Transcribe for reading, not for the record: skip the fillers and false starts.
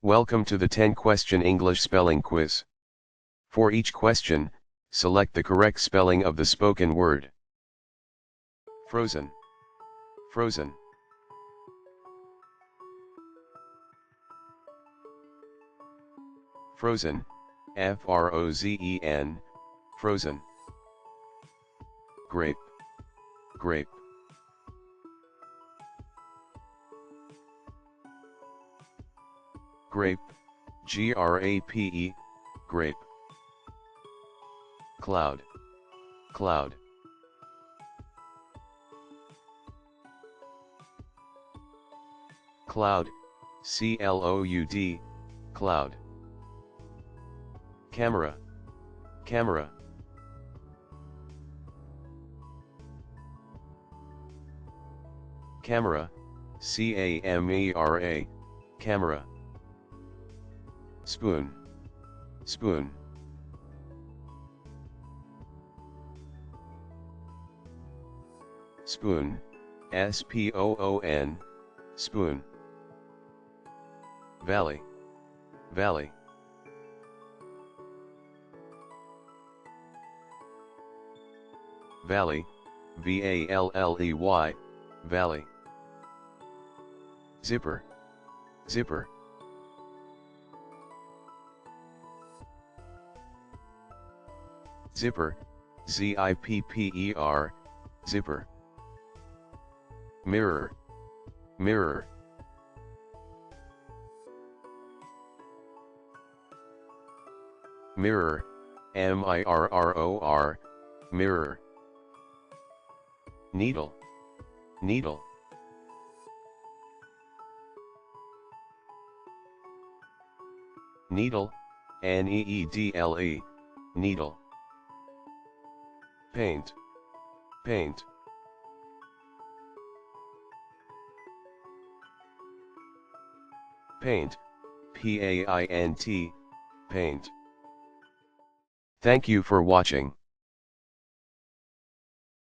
Welcome to the 10-question English spelling quiz. For each question, select the correct spelling of the spoken word. Frozen. Frozen. Frozen, F-R-O-Z-E-N, frozen. Grape. Grape. Grape, G-R-A-P-E, grape. Cloud. Cloud. Cloud, C-L-O-U-D, cloud. Camera. Camera. Camera, C-A-M-E-R-A, camera. Spoon. Spoon. Spoon, S-P-O-O-N, spoon. Valley. Valley. Valley, V-A-L-L-E-Y, valley. Zipper. Zipper. Zipper, Z-I-P-P-E-R, zipper. Mirror. Mirror. Mirror, M-I-R-R-O-R, mirror. Needle. Needle. Needle, N-E-E-D-L-E, needle. Paint. Paint. Paint, P-A-I-N-T, paint. Thank you for watching.